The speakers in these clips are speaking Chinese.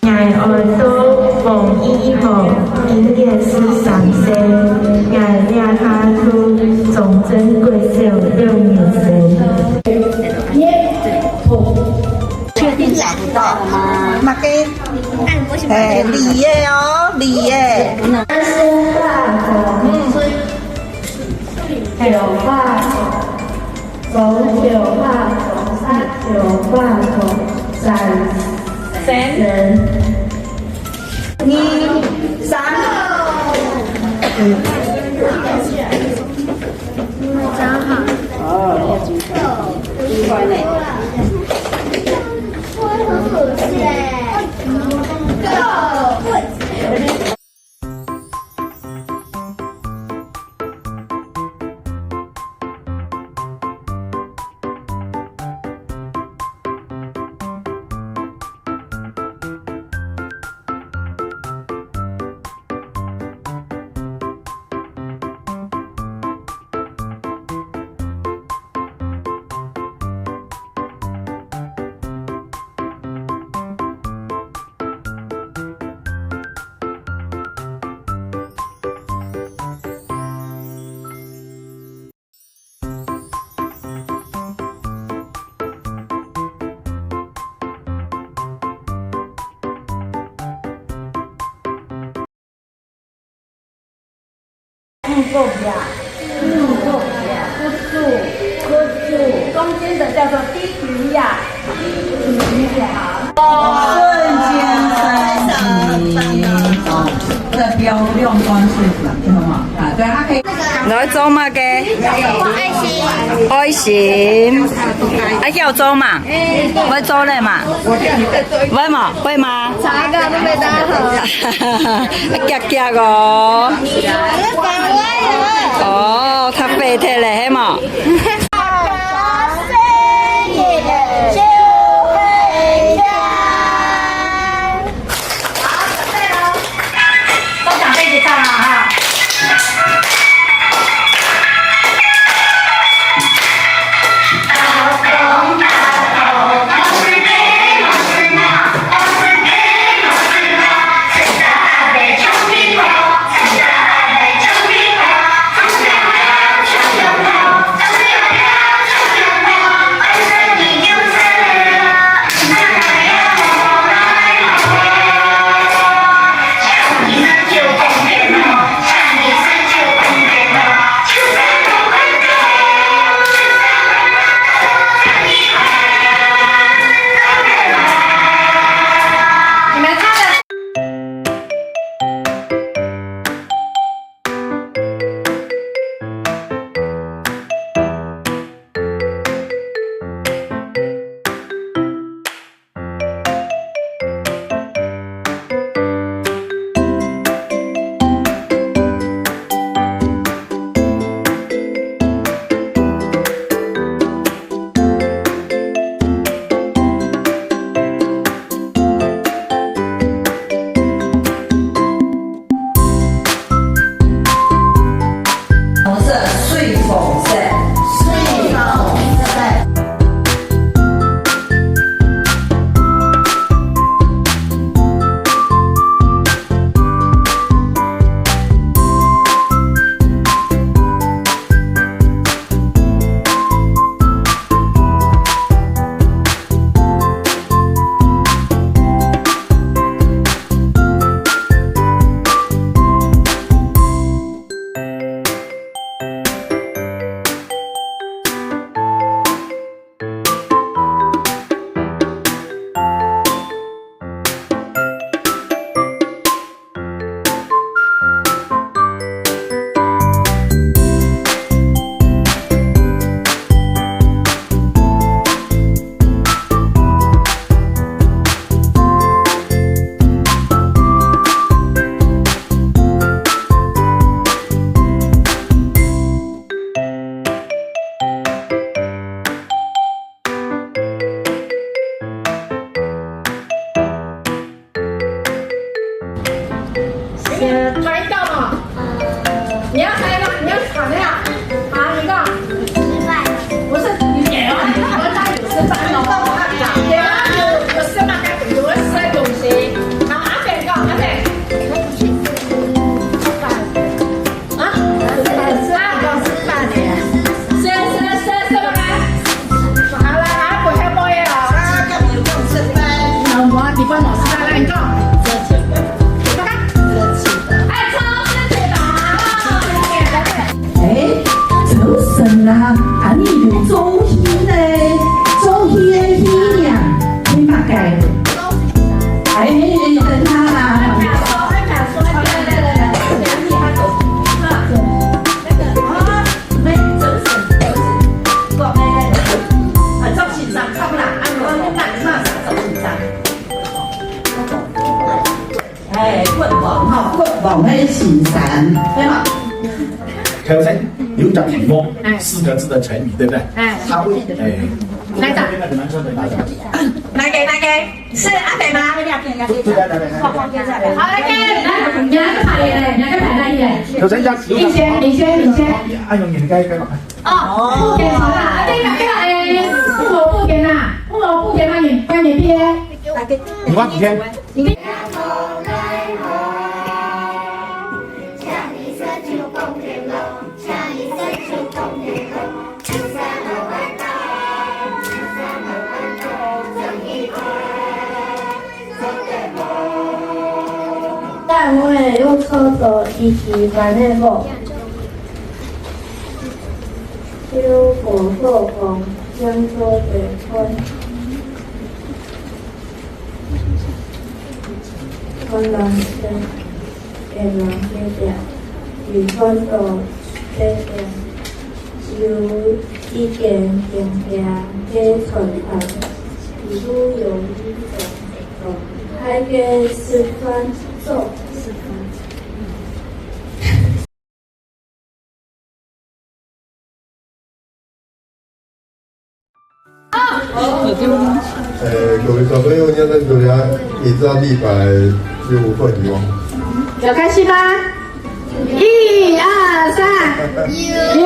ngài ở số vòng y hậu营业师赏生，ngài nhà tha thu总珍贵寿6年生。确定找不到了吗？嘛给，哎，李耶哦，李耶。生化红，九化红，九化红，九化红，闪人。2、3。1块呢。中间的叫做低皮亚，瞬间升级，这标用方式很好啊，对，它可以。來做乜嘅？愛心，還要做嘛？會做嘞嘛？會嘛？會嗎？查个都没打好。夾夾哦。哦，較白鐵嘞，係嘛？拍到吗？你要拍吗？你要喊的呀？好，一个。不是，你给了，你好像有吃饭哦。有吃饭，有吃东西。骨王哈，骨王的喜神，对吗？头先有一个题目，4个字的成语，对不对？他会来打，来给，是阿北吗？好，来给，来，你哪个牌嘞？哪个牌来耶？頭先你先。阿用年雞嘛。哦，不给好啦，这个父母不给啦，父母不给帮你毕业。你挖几天？但我也用厕所一起玩那个，修火做工，将做水分，可能是也能接点，与分手接点，有一点点点接存款，比如有一种还给吃饭做。各位小朋友，现在大家也知道115份题目。有开心吗？1、2、3，有。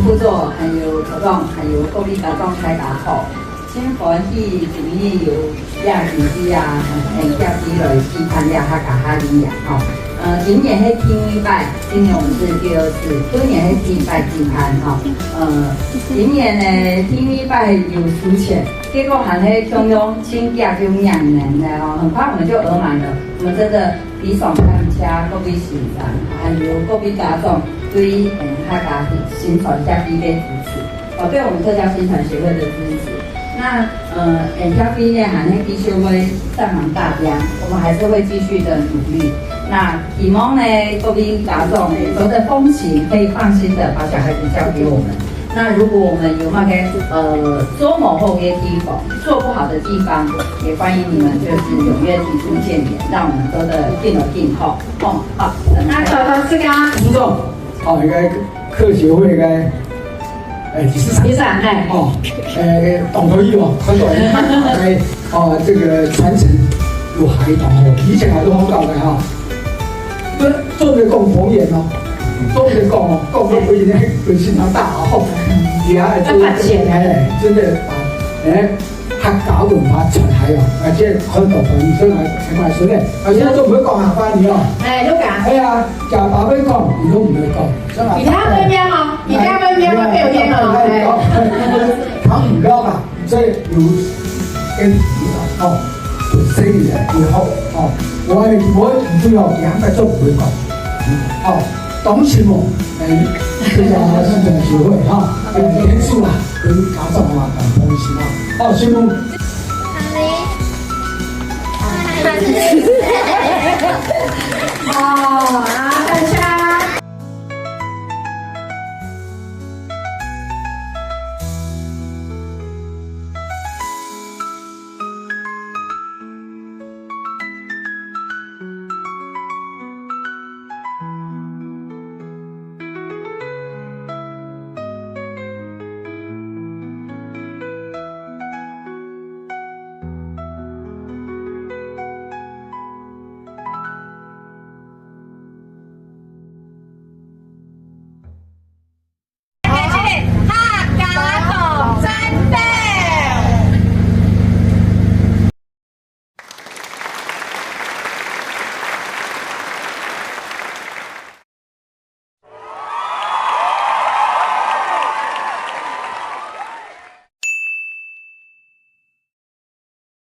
副座还有活动，还有各位大众开打后，先欢喜主意有亚自己啊，亚自己来去参加哈卡哈领养吼。今年是第1拜，今年我们是第2次，去年是第1拜金攀哈。今年呢第1拜有出钱，结果还是中央请假就2年了哦，很快我们就额满了。我们真的比爽他们家各位喜欢，还有各位大众对哈卡新传下第一杯支持，对我们客家新传协会的支持。那下毕业还会继续会上行大疆，我们还是会继续的努力。那希望呢，各位大众有的风情可以放心的把小孩子交给我们。那如果我们有那个做某后嘅地方做不好的地方，也欢迎你们就是踊跃提出建言，让我们都的定了定后。好，那小头是刚副总，哦，应该客协会应该。第三代哦，董头义哦，很多人这个传承有孩童哦，以前还是好搞的哈，做的讲方言哦，做的讲哦，讲的不一定会心肠大哦，也还做真的把客家文化传下哦，而且很多朋友说还说咧，而且都唔會講客家語哦，都講，係啊，教爸爸講，你都唔會講，而家會咩哦？而家會咩會表演哦？他唔了吧，所以有跟哦，所以以後哦，我不要兩個都唔會講，哦，當時我這個新傳協會哈，結束啦，跟家長啊講東西啦，哦，師傅。